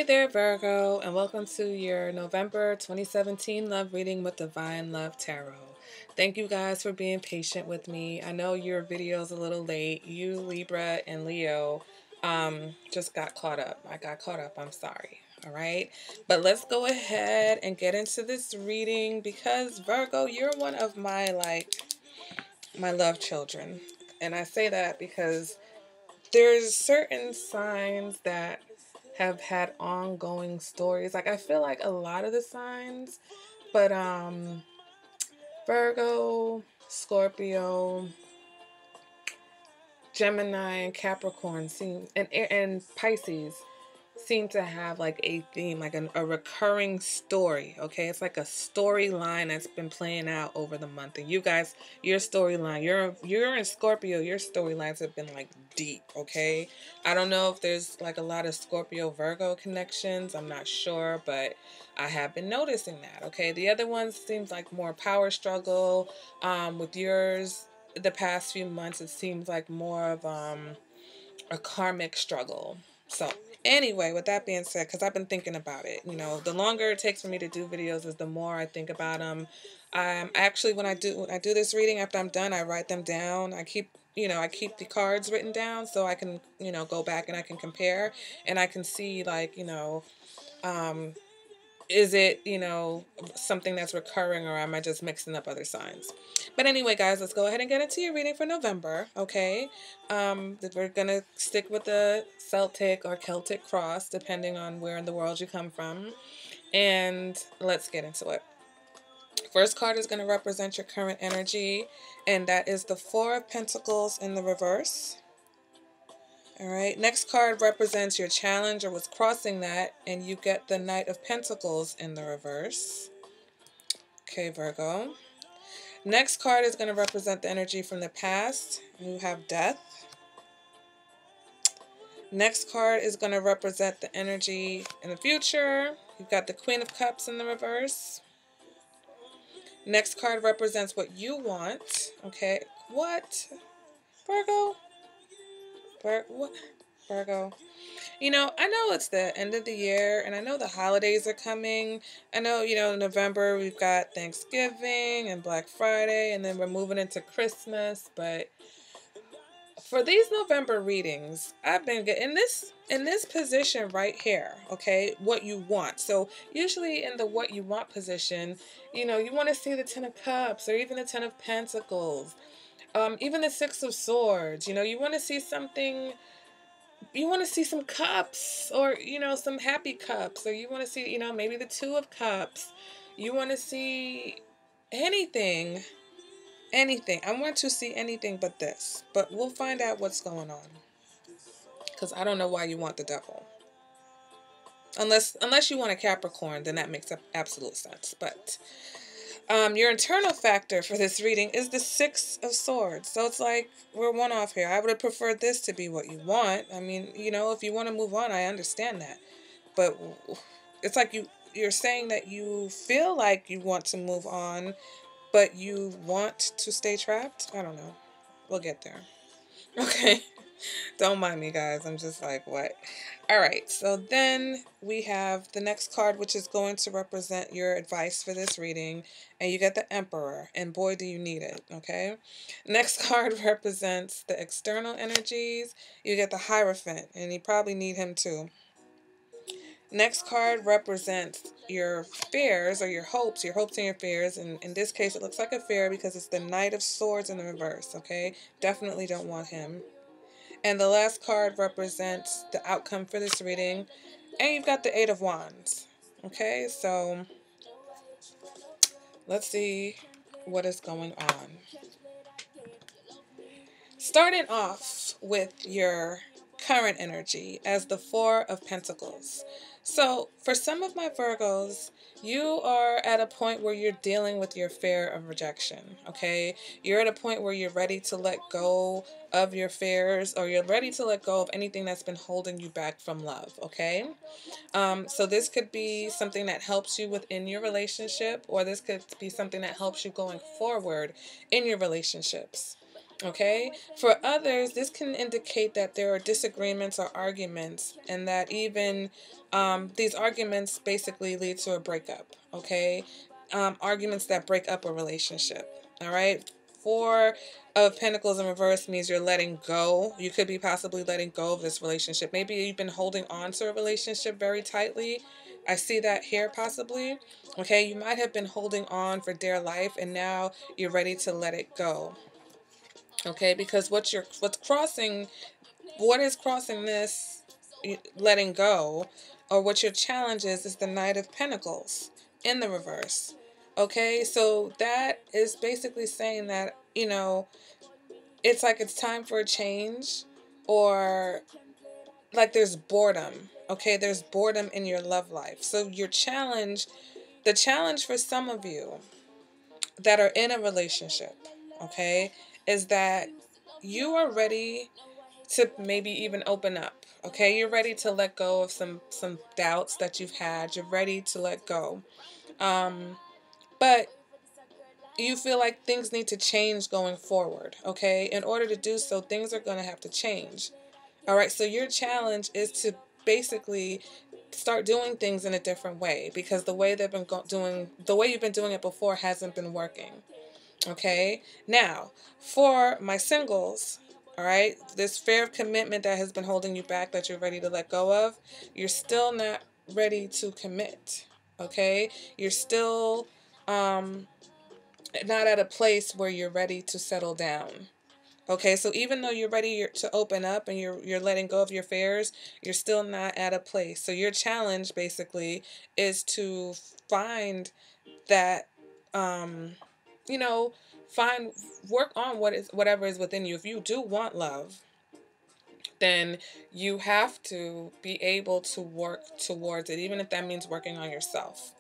Hey there, Virgo, and welcome to your November 2017 love reading with Divine Love Tarot. Thank you guys for being patient with me. I know your video's a little late. You, Libra, and Leo just got caught up. I got caught up. I'm sorry. All right. But let's go ahead and get into this reading because, Virgo, you're one of my love children. And I say that because there's certain signs that have had ongoing stories. Like I feel like a lot of the signs, but Virgo, Scorpio, Gemini, and Capricorn seem and Pisces seem to have like a theme, like a recurring story. Okay, it's like a storyline that's been playing out over the month. And you guys, your storyline, you're in Scorpio. Your storylines have been like deep. Okay, I don't know if there's like a lot of Scorpio Virgo connections. I'm not sure, but I have been noticing that. Okay, the other ones seems like more power struggle. With yours, the past few months, it seems like more of a karmic struggle. So anyway, with that being said, because I've been thinking about it, the longer it takes for me to do videos is the more I think about them. Actually, when I do this reading, after I'm done, I write them down. I keep the cards written down so I can, go back and I can compare and I can see um, is it, something that's recurring or am I just mixing up other signs? But anyway, guys, let's go ahead and get into your reading for November, okay? We're going to stick with the Celtic or Celtic cross, depending on where in the world you come from. And let's get into it. First card is going to represent your current energy, and that is the Four of Pentacles in the reverse. All right, next card represents your challenge or what's crossing that, and you get the Knight of Pentacles in the reverse. Okay, Virgo. Next card is going to represent the energy from the past. You have Death. Next card is going to represent the energy in the future. You've got the Queen of Cups in the reverse. Next card represents what you want. Okay, what? Virgo? What? Virgo. I know it's the end of the year, and I know the holidays are coming. I know, November we've got Thanksgiving and Black Friday, and then we're moving into Christmas. But for these November readings, I've been in this position right here, okay, what you want. So usually in the what you want position, you want to see the Ten of Cups or even the Ten of Pentacles, even the Six of Swords. You want to see something. You want to see some cups or, some happy cups, or you want to see, maybe the Two of Cups. You want to see anything, anything. I want to see anything but this, but we'll find out what's going on because I don't know why you want the Devil. Unless you want a Capricorn, then that makes absolute sense. But your internal factor for this reading is the Six of Swords. So it's like we're one off here. I would have preferred this to be what you want. I mean, if you want to move on, I understand that. But it's like you're saying that you feel like you want to move on, but you want to stay trapped. I don't know. We'll get there. Okay. Don't mind me, guys. I'm just like, what? All right. So then we have the next card, which is going to represent your advice for this reading. And you get the Emperor. And boy, do you need it. Okay. Next card represents the external energies. You get the Hierophant. And you probably need him too. Next card represents your fears or your hopes and your fears. And in this case, it looks like a fear because it's the Knight of Swords in the reverse. Okay. Definitely don't want him. And the last card represents the outcome for this reading. And you've got the Eight of Wands. Okay, so let's see what is going on. Starting off with your current energy as the Four of Pentacles. So for some of my Virgos, you are at a point where you're dealing with your fear of rejection, okay? You're at a point where you're ready to let go of your fears, or you're ready to let go of anything that's been holding you back from love, okay? So this could be something that helps you within your relationship, or this could be something that helps you going forward in your relationships. Okay? For others, this can indicate that there are disagreements or arguments, and that even these arguments basically lead to a breakup. Okay? Arguments that break up a relationship. All right? Four of Pentacles in reverse means you're letting go. You could be possibly letting go of this relationship. Maybe you've been holding on to a relationship very tightly. I see that here possibly. Okay, you might have been holding on for dear life and now you're ready to let it go. Okay, because what is crossing this letting go, or what your challenge is the Knight of Pentacles in the reverse. Okay, so that is basically saying that, it's like it's time for a change, or like there's boredom. Okay, there's boredom in your love life. So the challenge for some of you that are in a relationship, okay, is that you are ready to maybe even open up. Okay, you're ready to let go of some doubts that you've had. You're ready to let go. But you feel like things need to change going forward. Okay, in order to do so, things are going to have to change. All right, so your challenge is to basically start doing things in a different way, because the way you've been doing it before hasn't been working. Okay, now for my singles, all right, this fear of commitment that has been holding you back, that you're ready to let go of, you're still not ready to commit. Okay, you're still not at a place where you're ready to settle down. Okay, so even though you're ready to open up and you're letting go of your fears, you're still not at a place. So your challenge basically is to find that, um, you know, find work on whatever is within you. If you do want love, then you have to be able to work towards it, even if that means working on yourself.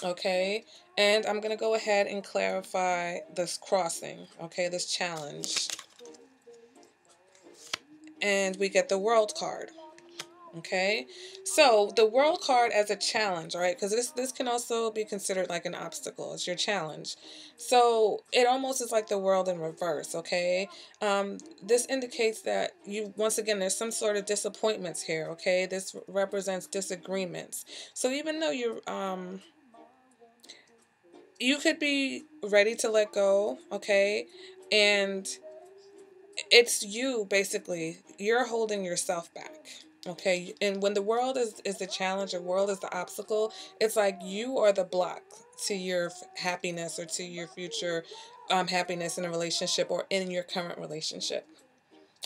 Okay, and I'm gonna go ahead and clarify this crossing. Okay, this challenge. And we get the World card. Okay, so the World card as a challenge, right? Because this can also be considered like an obstacle. It's your challenge, so it almost is like the World in reverse. Okay, this indicates that you, once again, there's some sort of disappointments here. Okay, this represents disagreements. So even though you could be ready to let go. Okay, and it's you, basically you're holding yourself back. Okay, and when the world is the challenge, the world is the obstacle, it's like you are the block to your happiness, or to your future happiness in a relationship, or in your current relationship.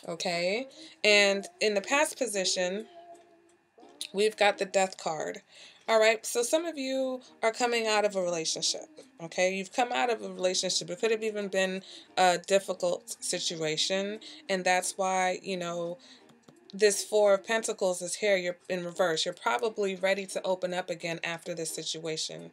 Okay, and in the past position, we've got the Death card. All right, so some of you are coming out of a relationship. Okay, you've come out of a relationship. It could have even been a difficult situation, and that's why, this Four of Pentacles is here. You're in reverse. You're probably ready to open up again after this situation.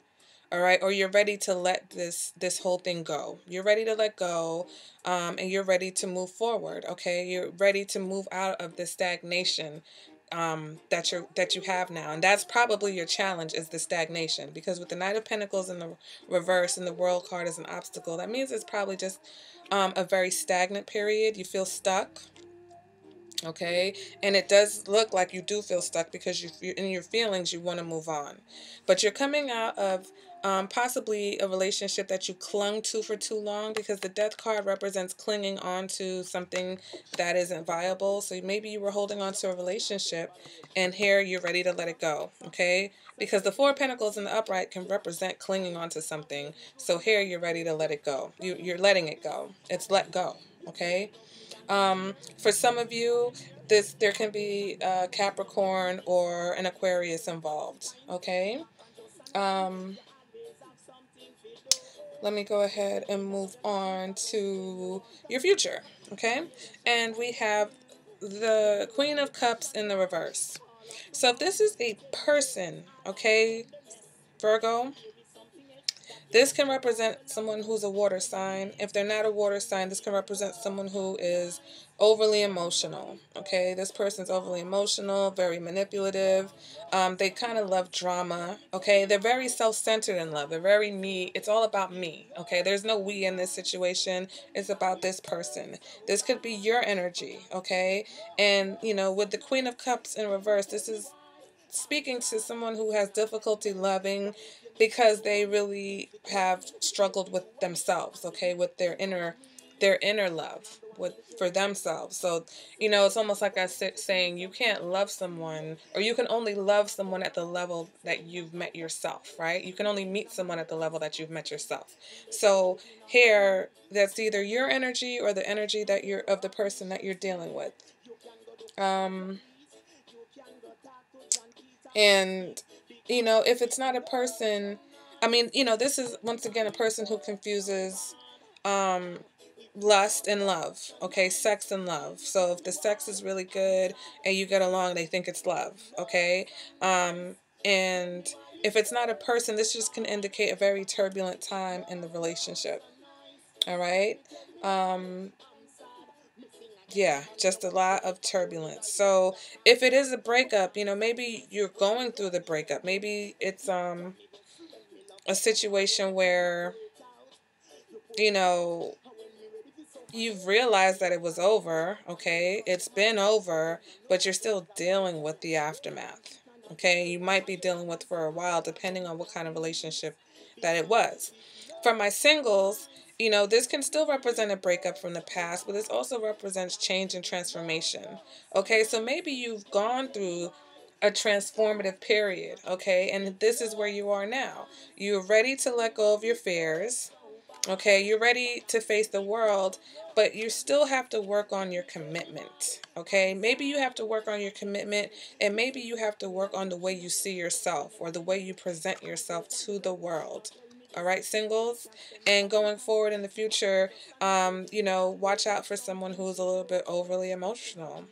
All right, or you're ready to let this whole thing go. You're ready to let go, and you're ready to move forward. Okay, you're ready to move out of the stagnation that you have now, and that's probably your challenge, is the stagnation. Because with the Knight of Pentacles in the reverse and the World card as an obstacle, that means it's probably just a very stagnant period. You feel stuck. Okay, and it does look like you do feel stuck, because you in your feelings you want to move on, but you're coming out of possibly a relationship that you clung to for too long, because the Death card represents clinging on to something that isn't viable. So maybe you were holding on to a relationship, and here you're ready to let it go. Okay, because the Four of Pentacles in the upright can represent clinging on to something. So here you're ready to let it go. You're letting it go. It's let go. Okay. For some of you, there can be a Capricorn or an Aquarius involved. Okay. Um, Let me go ahead and move on to your future. Okay. And we have the Queen of Cups in the reverse. So if this is a person, okay, Virgo, This can represent someone who's a water sign. If they're not a water sign, this can represent someone who is overly emotional. Okay, this person's overly emotional, very manipulative. They kind of love drama. Okay, they're very self-centered in love. They're very me. It's all about me. Okay, there's no we in this situation. It's about this person. This could be your energy. Okay, and with the Queen of Cups in reverse, this is speaking to someone who has difficulty loving because they really have struggled with themselves, okay, with their inner love with for themselves. So, it's almost like saying you can't love someone, or you can only love someone at the level that you've met yourself, right? You can only meet someone at the level that you've met yourself. So here, that's either your energy or the energy that you're of the person that you're dealing with. Um, And, if it's not a person, I mean, this is once again a person who confuses um, lust and love, okay? Sex and love. So if the sex is really good and you get along, they think it's love, okay? And if it's not a person, this just can indicate a very turbulent time in the relationship, all right? Um, yeah, just a lot of turbulence. So if it is a breakup, maybe you're going through the breakup. Maybe it's a situation where, you know, you've realized that it was over, okay? It's been over, but you're still dealing with the aftermath. Okay? You might be dealing with for a while depending on what kind of relationship that it was. For my singles, this can still represent a breakup from the past, but this also represents change and transformation. Okay? So maybe you've gone through a transformative period, okay? And this is where you are now. You're ready to let go of your fears. Okay, you're ready to face the world, but you still have to work on your commitment. Okay, maybe you have to work on your commitment, and maybe you have to work on the way you see yourself or the way you present yourself to the world. All right, singles, and going forward in the future, watch out for someone who's a little bit overly emotional.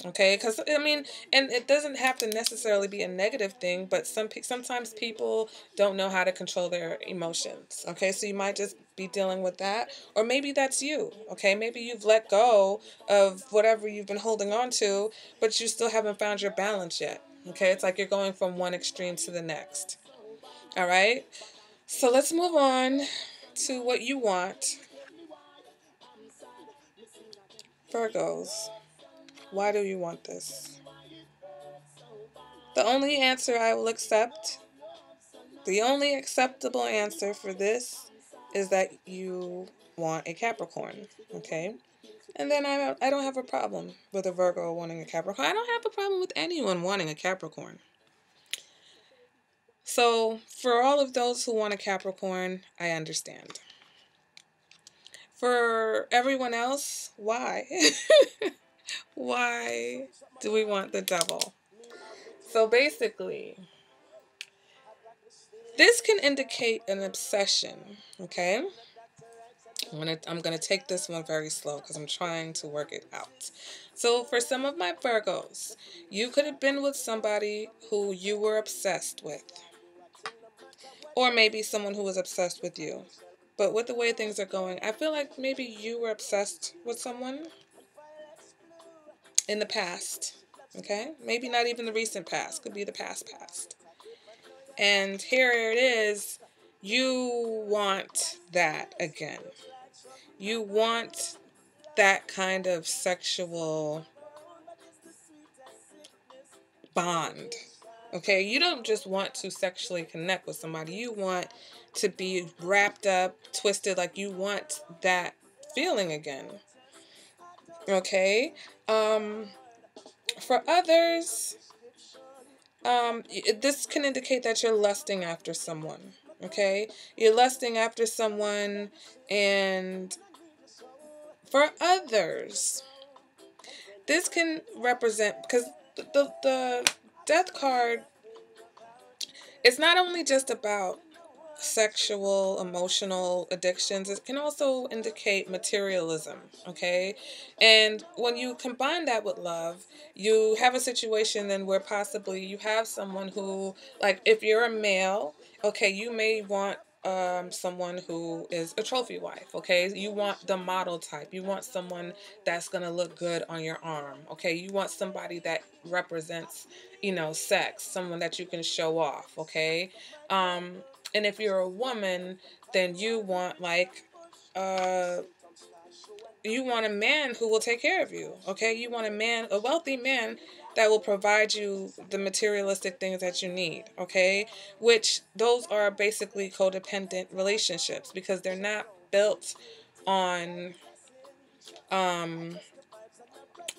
Okay, because I mean, and it doesn't have to necessarily be a negative thing, but sometimes people don't know how to control their emotions. Okay, so you might just be dealing with that, or maybe that's you. Okay, maybe you've let go of whatever you've been holding on to, but you still haven't found your balance yet. Okay, it's like you're going from one extreme to the next. All right, so let's move on to what you want, Virgos. Why do you want this? The only answer I will accept, the only acceptable answer for this is that you want a Capricorn, okay? And then I don't have a problem with a Virgo wanting a Capricorn. I don't have a problem with anyone wanting a Capricorn. So, for all of those who want a Capricorn, I understand. For everyone else, why? Why do we want the devil? So basically, this can indicate an obsession, okay? I'm gonna take this one very slow because I'm trying to work it out. So for some of my Virgos, you could have been with somebody who you were obsessed with, or maybe someone who was obsessed with you. But with the way things are going, I feel like maybe you were obsessed with someone in the past. Okay? Maybe not even the recent past, could be the past. And here it is, you want that again. You want that kind of sexual bond. Okay, you don't just want to sexually connect with somebody. You want to be wrapped up, twisted, like you want that feeling again. Okay? Um for others, this can indicate that you're lusting after someone. Okay? You're lusting after someone, and for others, this can represent, because the death card, it's not only just about sexual, emotional addictions, it can also indicate materialism, okay? And when you combine that with love, you have a situation then where possibly you have someone who, like, if you're a male, okay, you may want someone who is a trophy wife, okay? You want the model type. You want someone that's going to look good on your arm, okay? You want somebody that represents, sex, someone that you can show off, okay? Um, and if you're a woman, then uh, you want a man who will take care of you, okay? You want a wealthy man that will provide you the materialistic things that you need, okay? Which those are basically codependent relationships because they're not built on um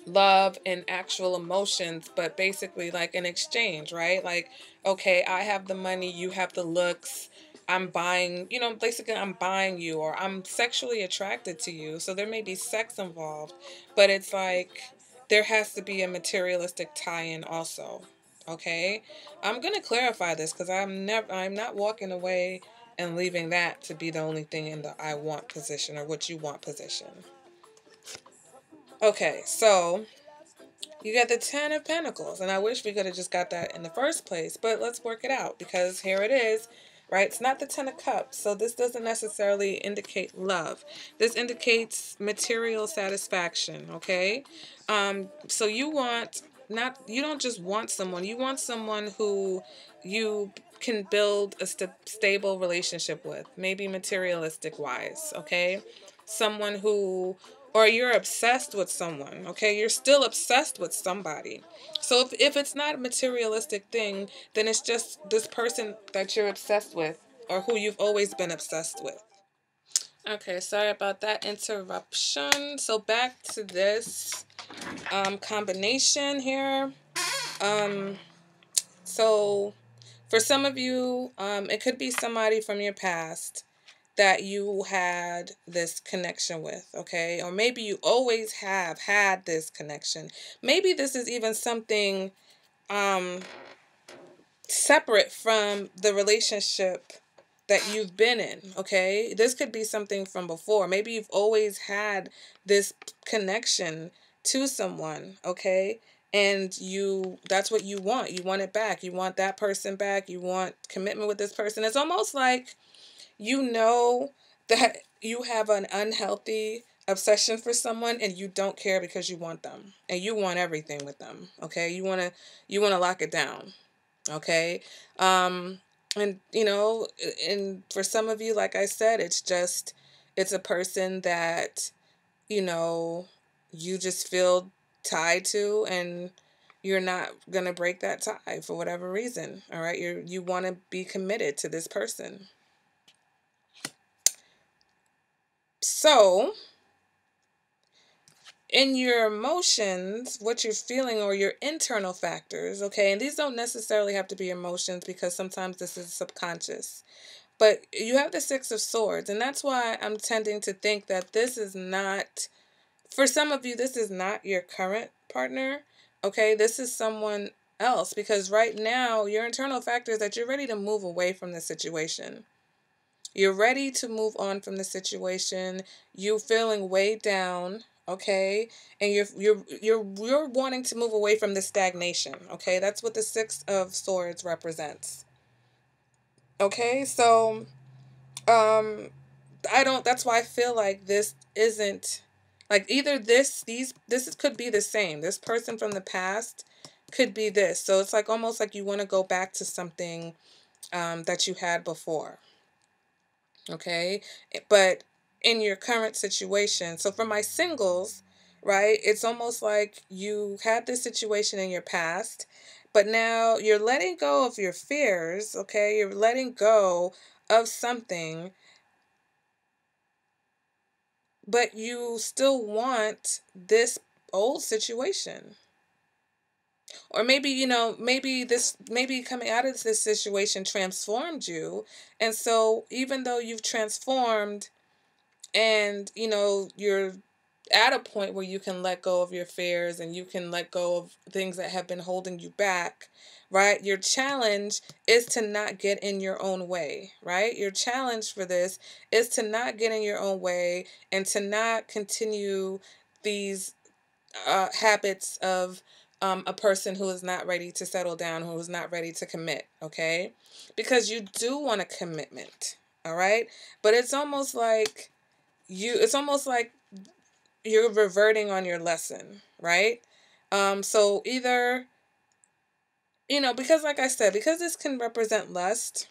love and actual emotions, but basically like an exchange, right? Like, okay, I have the money, you have the looks. I'm buying, basically I'm buying you, or I'm sexually attracted to you. So there may be sex involved, but it's like there has to be a materialistic tie-in also. Okay? I'm going to clarify this cuz I'm not walking away and leaving that to be the only thing in the I want position or what you want position. Okay, so you got the Ten of Pentacles, and I wish we could have just got that in the first place, but let's work it out because here it is, right? It's not the Ten of Cups, so this doesn't necessarily indicate love. This indicates material satisfaction, okay? So you don't just want someone, you want someone who you can build a stable relationship with, maybe materialistic wise, okay? Someone who, or you're obsessed with someone, okay? You're still obsessed with somebody. So if it's not a materialistic thing, then it's just this person that you're obsessed with or who you've always been obsessed with. Okay, sorry about that interruption. So back to this combination here. Um, so for some of you, it could be somebody from your past that you had this connection with, okay? Or maybe you always have had this connection. Maybe this is even something um, separate from the relationship that you've been in, okay? This could be something from before. Maybe you've always had this connection to someone, okay? And that's what you want. You want it back. You want that person back. You want commitment with this person. It's almost like you know that you have an unhealthy obsession for someone and you don't care because you want them and you want everything with them, okay? You want to lock it down, okay? um and and for some of you, like I said, it's a person that you know you just feel tied to, and you're not gonna break that tie for whatever reason. All right, you want to be committed to this person. So, in your emotions, what you're feeling, or your internal factors, okay, and these don't necessarily have to be emotions because sometimes this is subconscious, but you have the Six of Swords, and that's why I'm tending to think that this is not, for some of you, this is not your current partner, okay, this is someone else, because right now, your internal factor is that you're ready to move away from the situation. You're ready to move on from the situation. You're feeling weighed down, okay? And you're wanting to move away from the stagnation, okay? That's what the Six of Swords represents. Okay? So, I don't that's why I feel like this isn't like either this could be the same. This person from the past could be this. So it's like almost like you want to go back to something that you had before. Okay, but in your current situation, so for my singles, right, it's almost like you had this situation in your past, but now you're letting go of your fears, okay, you're letting go of something, but you still want this old situation. Or maybe, maybe coming out of this situation transformed you, and so even though you've transformed, and you're at a point where you can let go of your fears and you can let go of things that have been holding you back, right? Your challenge is to not get in your own way, right? Your challenge for this is to not get in your own way and to not continue these habits of a person who is not ready to settle down, who is not ready to commit, okay? Because you do want a commitment, All right. But it's almost like you're reverting on your lesson, right? So either, because like I said, because this can represent lust,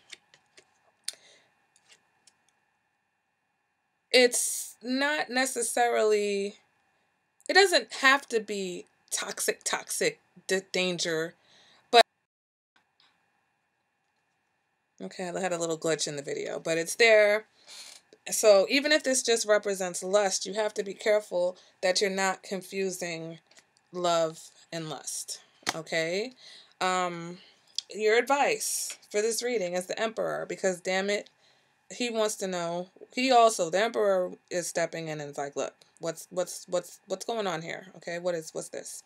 it's not necessarily, it doesn't have to be toxic danger. But okay, I had a little glitch in the video, but it's there. So even if this just represents lust, you have to be careful that you're not confusing love and lust. Okay? Um, your advice for this reading is the Emperor, because damn it, he wants to know. The Emperor is stepping in and is like, look, what's going on here? Okay, what's this?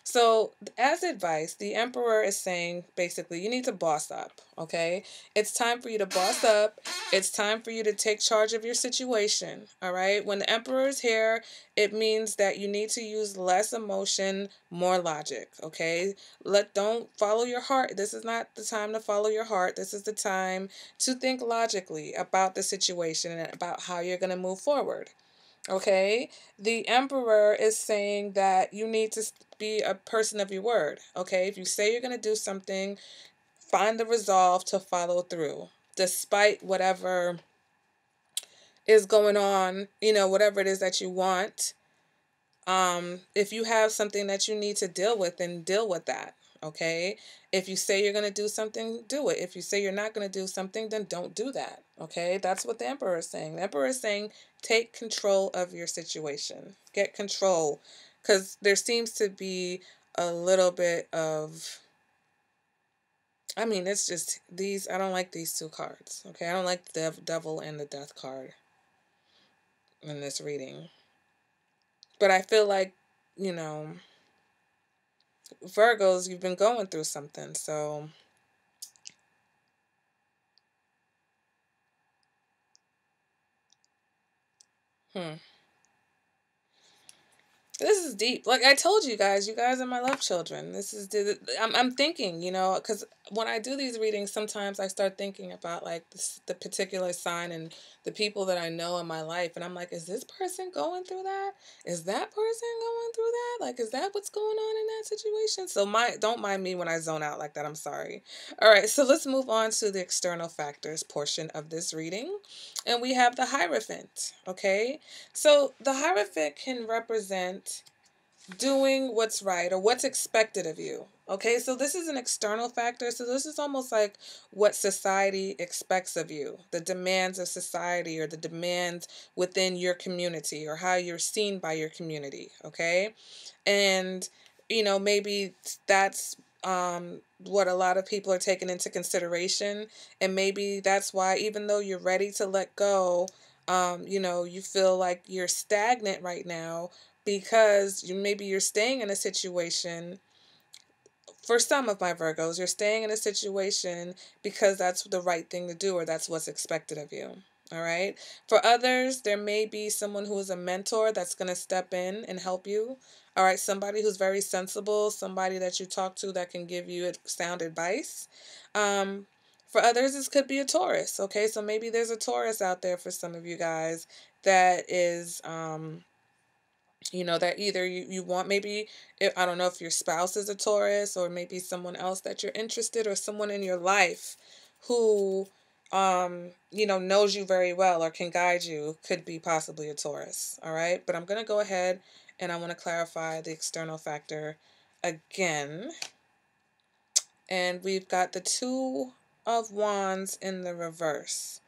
So, as advice, the Emperor is saying basically, you need to boss up, okay? It's time for you to boss up. It's time for you to take charge of your situation, all right? When the Emperor is here, it means that you need to use less emotion, more logic, okay? Don't follow your heart. This is not the time to follow your heart. This is the time to think logically about the situation and about how you're going to move forward. Okay, the Emperor is saying that you need to be a person of your word. Okay, if you say you're going to do something, find the resolve to follow through, despite whatever is going on, whatever it is that you want. If you have something that you need to deal with, then deal with that. Okay. If you say you're going to do something, do it. If you say you're not going to do something, then don't do that. Okay. That's what the Emperor is saying. The Emperor is saying, take control of your situation. Get control. Because there seems to be a little bit of, it's just these, I don't like these two cards. Okay. I don't like the Devil and the Death card in this reading. But I feel like, Virgos, you've been going through something, so this is deep. Like I told you guys are my love children. I'm thinking, because when I do these readings, sometimes I start thinking about like the particular sign and the people that I know in my life, and I'm like, is this person going through that? Is that person going through that? Like, is that what's going on in that situation? So don't mind me when I zone out like that. I'm sorry. All right, so let's move on to the external factors portion of this reading, and we have the Hierophant. Okay. So the Hierophant can represent doing what's right or what's expected of you. Okay, so this is an external factor. So this is almost like what society expects of you, the demands of society or the demands within your community or how you're seen by your community. Okay, and maybe that's what a lot of people are taking into consideration, and maybe that's why even though you're ready to let go, you feel like you're stagnant right now because you're staying in a situation. For some of my Virgos, you're staying in a situation because that's the right thing to do or that's what's expected of you. All right. For others, there may be someone who is a mentor that's going to step in and help you. All right. Somebody who's very sensible, somebody that you talk to that can give you sound advice. For others, this could be a Taurus. Okay. So maybe there's a Taurus out there for some of you guys that is, that either you want, maybe, I don't know if your spouse is a Taurus or maybe someone else that you're interested or someone in your life who, knows you very well or can guide you could be possibly a Taurus. All right. But I'm going to go ahead and I want to clarify the external factor again. And we've got the Two of Wands in the reverse.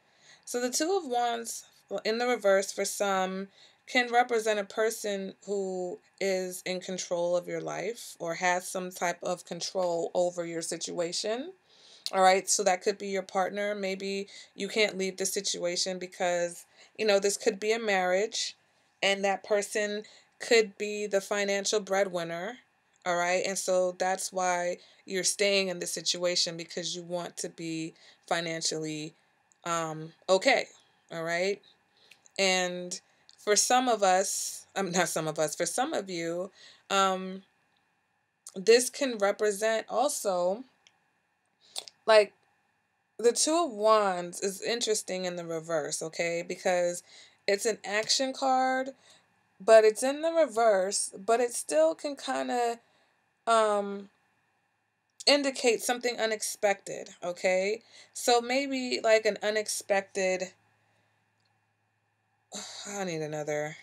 So the Two of Wands in the reverse for some can represent a person who is in control of your life or has some type of control over your situation. All right, so that could be your partner. Maybe you can't leave the situation because, this could be a marriage and that person could be the financial breadwinner. All right, and so that's why you're staying in this situation because you want to be financially okay. All right, and for some of us, not some of us, for some of you, this can represent also like The Two of Wands is interesting in the reverse, okay? Because it's an action card, but it's in the reverse, but it still can kind of um indicate something unexpected, okay? So maybe like an unexpected I need another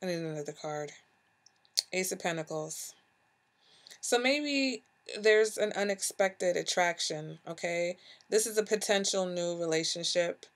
I need another card. Ace of Pentacles. So maybe there's an unexpected attraction, okay? This is a potential new relationship.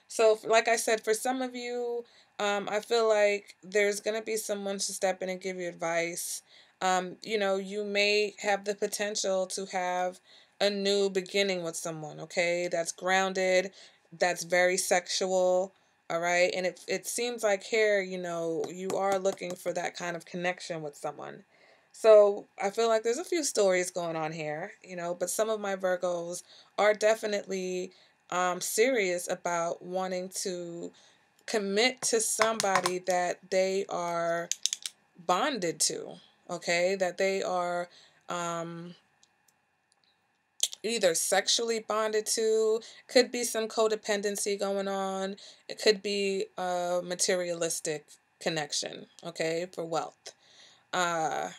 So, like I said, for some of you, I feel like there's going to be someone to step in and give you advice. You may have the potential to have a new beginning with someone, okay? That's grounded, that's very sexual, all right? And it seems like here, you are looking for that kind of connection with someone. So I feel like there's a few stories going on here, but some of my Virgos are definitely serious about wanting to commit to somebody that they are bonded to, okay? That they are um, either sexually bonded to, could be some codependency going on, it could be a materialistic connection, okay, for wealth. Uh,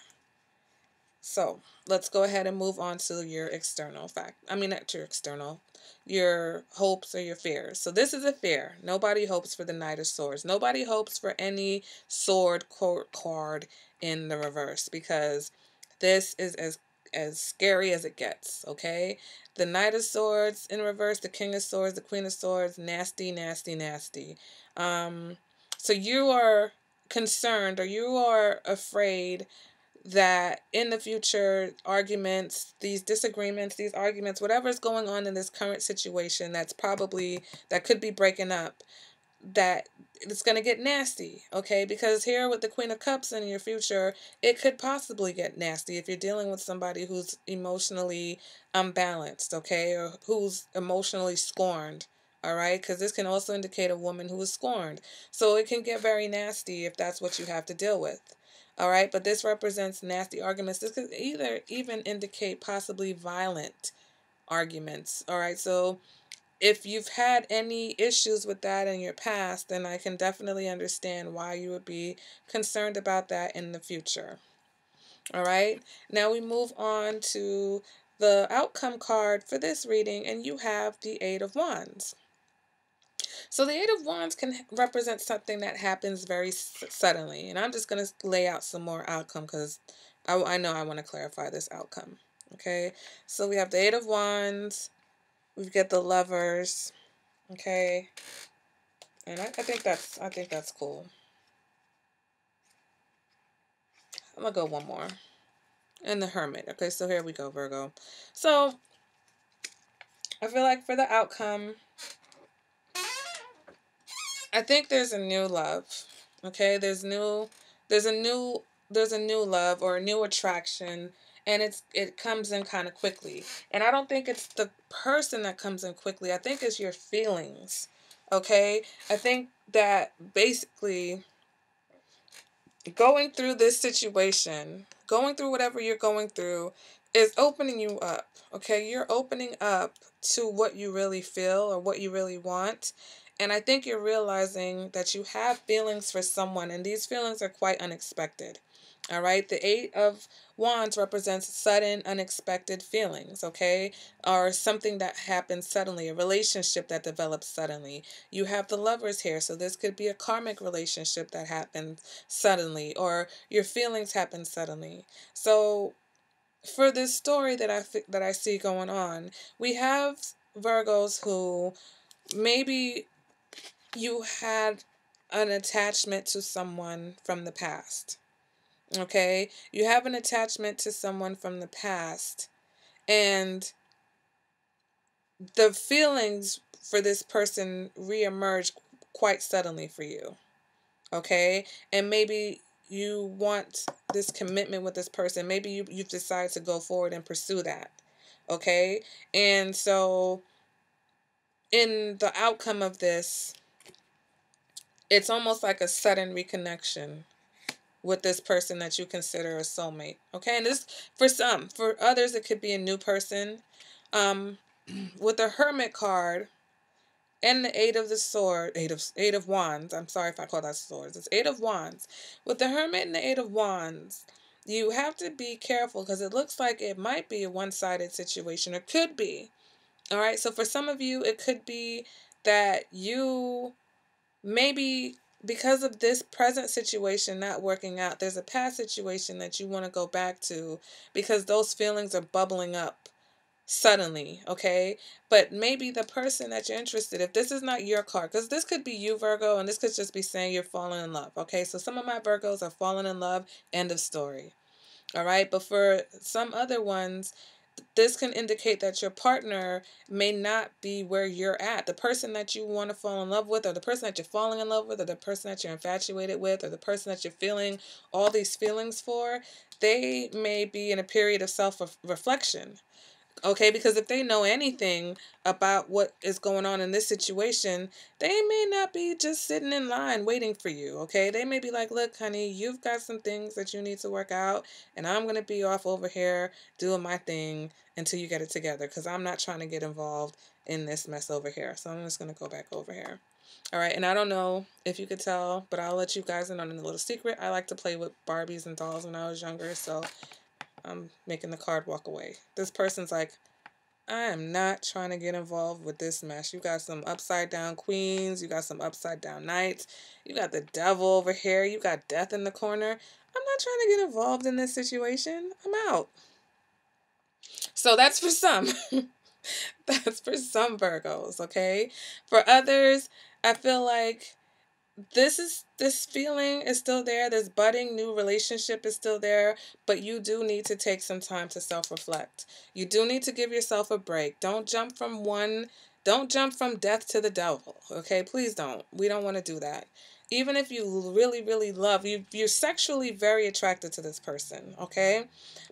So let's go ahead and move on to your external fact. I mean, not your external, your hopes or your fears. So this is a fear. Nobody hopes for the Knight of Swords. Nobody hopes for any sword card in the reverse because this is as scary as it gets. Okay, the Knight of Swords in reverse, the King of Swords, the Queen of Swords, nasty, nasty, nasty. Um, so you are concerned or you are afraid that in the future arguments, these disagreements, these arguments, whatever's going on in this current situation that could be breaking up, that it's going to get nasty, okay? Because here with the Queen of Cups in your future, it could possibly get nasty if you're dealing with somebody who's emotionally unbalanced, okay? Or who's emotionally scorned, all right? Because this can also indicate a woman who is scorned. So it can get very nasty if that's what you have to deal with. All right, but this represents nasty arguments. This could either even indicate possibly violent arguments. All right, so if you've had any issues with that in your past, then I can definitely understand why you would be concerned about that in the future. All right, now we move on to the outcome card for this reading, and you have the Eight of Wands. So the Eight of Wands can represent something that happens very suddenly. And I'm just going to lay out some more outcome because I know I want to clarify this outcome. Okay, so we have the Eight of Wands. We've got the Lovers. Okay, and I think that's cool. I'm gonna go one more. And the Hermit. Okay, so here we go, Virgo. So I feel like for the outcome, I think there's a new love. Okay, there's a new there's a new love or a new attraction, and it comes in kind of quickly. And I don't think it's the person that comes in quickly. I think it's your feelings. Okay? I think that basically going through this situation, going through whatever you're going through, is opening you up. Okay, you're opening up to what you really feel or what you really want. And I think you're realizing that you have feelings for someone, and these feelings are quite unexpected. All right, the Eight of Wands represents sudden, unexpected feelings, okay? Or something that happens suddenly, a relationship that develops suddenly. You have the Lovers here, so this could be a karmic relationship that happens suddenly, or your feelings happen suddenly. So for this story that I see going on, we have Virgos who maybe you had an attachment to someone from the past. Okay? You have an attachment to someone from the past, and the feelings for this person reemerge quite suddenly for you. Okay? And maybe you want this commitment with this person. Maybe you've decided to go forward and pursue that. Okay? And so in the outcome of this, it's almost like a sudden reconnection with this person that you consider a soulmate. Okay? And this for some, for others it could be a new person. Um with the Hermit card and the Eight of the Sword, Eight of Wands. I'm sorry if I call that swords. It's Eight of Wands. With the Hermit and the Eight of Wands, you have to be careful because it looks like it might be a one-sided situation, or could be. All right. So for some of you, it could be that you maybe, because of this present situation not working out, there's a past situation that you want to go back to because those feelings are bubbling up suddenly, okay? But maybe the person that you're interested, if this is not your card, because this could be you, Virgo, and this could just be saying you're falling in love, okay? So some of my Virgos are falling in love, end of story, all right? But for some other ones, this can indicate that your partner may not be where you're at. The person that you want to fall in love with, or the person that you're falling in love with, or the person that you're infatuated with, or the person that you're feeling all these feelings for, they may be in a period of self-reflection. Okay, because if they know anything about what is going on in this situation, they may not be just sitting in line waiting for you. Okay, they may be like, look, honey, you've got some things that you need to work out, and I'm going to be off over here doing my thing until you get it together, because I'm not trying to get involved in this mess over here. So I'm just going to go back over here. All right, and I don't know if you could tell, but I'll let you guys in on a little secret. I like to play with Barbies and dolls when I was younger, so I'm making the card walk away. This person's like, I am not trying to get involved with this mess. You got some upside down queens. You got some upside down knights. You got the devil over here. You got death in the corner. I'm not trying to get involved in this situation. I'm out. So that's for some. That's for some Virgos, okay? For others, I feel like this feeling is still there. This budding new relationship is still there, but you do need to take some time to self-reflect. You do need to give yourself a break. Don't jump from death to the devil, okay? Please don't. We don't want to do that. Even if you really, really love, you're sexually very attracted to this person, okay?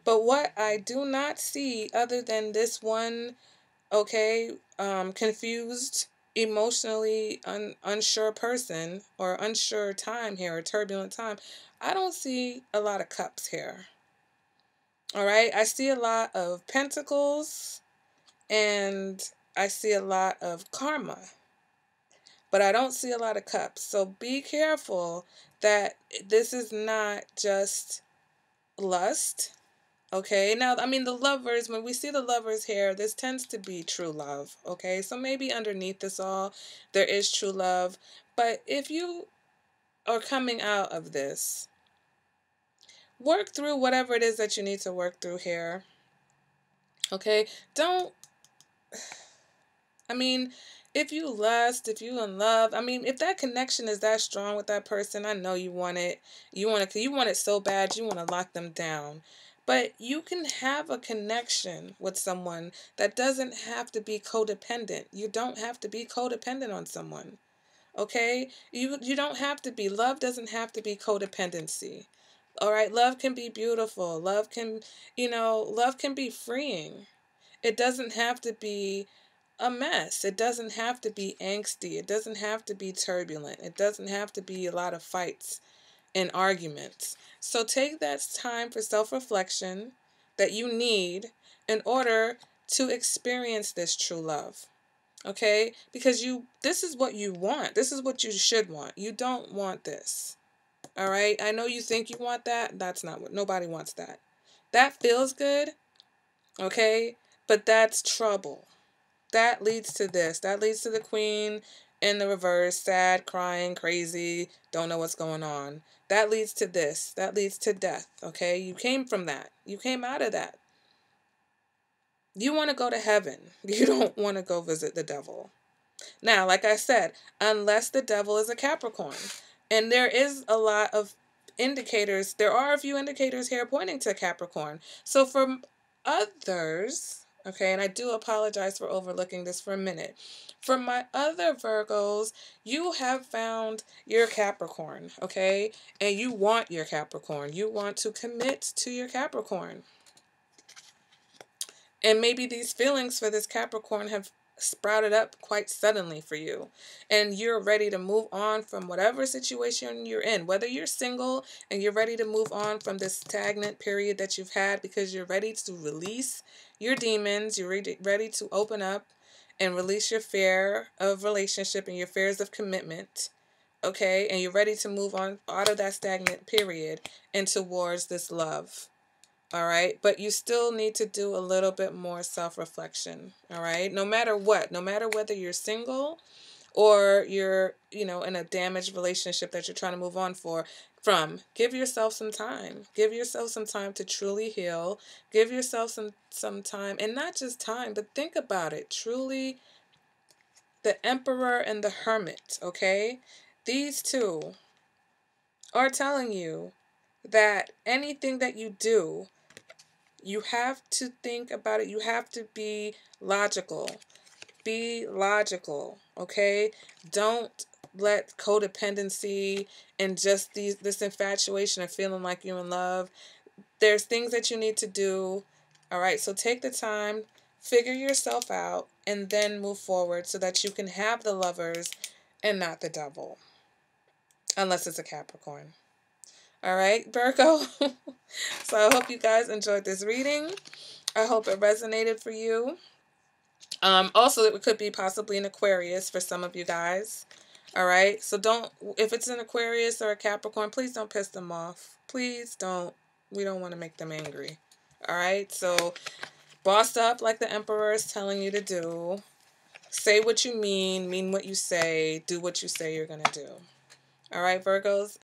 But what I do not see, other than this one, okay, confused, emotionally unsure person, or unsure time here, or turbulent time, I don't see a lot of cups here. All right, I see a lot of pentacles, and I see a lot of karma, but I don't see a lot of cups. So be careful that this is not just lust. Okay, now, I mean, the lovers, when we see the lovers here, this tends to be true love, okay? So maybe underneath this all, there is true love. But if you are coming out of this, work through whatever it is that you need to work through here, okay? Don't, I mean, if you lust, if you in love, I mean, if that connection is that strong with that person, I know you want it. You want it so bad, you want to lock them down. But you can have a connection with someone that doesn't have to be codependent. You don't have to be codependent on someone. Okay? You don't have to be. Love doesn't have to be codependency. All right? Love can be beautiful. Love can be freeing. It doesn't have to be a mess. It doesn't have to be angsty. It doesn't have to be turbulent. It doesn't have to be a lot of fights and arguments. So take that time for self-reflection that you need in order to experience this true love. Okay? Because this is what you want. This is what you should want. You don't want this. All right? I know you think you want that. That's not what, nobody wants that. That feels good. Okay? But that's trouble. That leads to this. That leads to the queen in the reverse, sad, crying, crazy, don't know what's going on. That leads to this. That leads to death, okay? You came from that. You came out of that. You want to go to heaven. You don't want to go visit the devil. Now, like I said, unless the devil is a Capricorn. And there is a lot of indicators. There are a few indicators here pointing to Capricorn. So for others, okay, and I do apologize for overlooking this for a minute. For my other Virgos, you have found your Capricorn, okay? And you want your Capricorn. You want to commit to your Capricorn. And maybe these feelings for this Capricorn sprouted up quite suddenly for you, and you're ready to move on from whatever situation you're in, whether you're single and you're ready to move on from this stagnant period that you've had because you're ready to release your demons, you're ready to open up and release your fear of relationship and your fears of commitment, okay, and you're ready to move on out of that stagnant period and towards this love. All right. But you still need to do a little bit more self-reflection. All right. No matter what, no matter whether you're single or you're, in a damaged relationship that you're trying to move on from, give yourself some time. Give yourself some time to truly heal. Give yourself some time, and not just time, but think about it. Truly, the Emperor and the Hermit, okay? These two are telling you that anything that you do, you have to think about it. You have to be logical. Be logical, okay? Don't let codependency and just this infatuation of feeling like you're in love. There's things that you need to do. All right, so take the time, figure yourself out, and then move forward so that you can have the lovers and not the devil. Unless it's a Capricorn. All right, Virgo. So I hope you guys enjoyed this reading. I hope it resonated for you. Also, it could be possibly an Aquarius for some of you guys. All right. So if it's an Aquarius or a Capricorn, please don't piss them off. Please don't. We don't want to make them angry. All right. So boss up like the Emperor is telling you to do. Say what you mean what you say, do what you say you're going to do. All right, Virgos.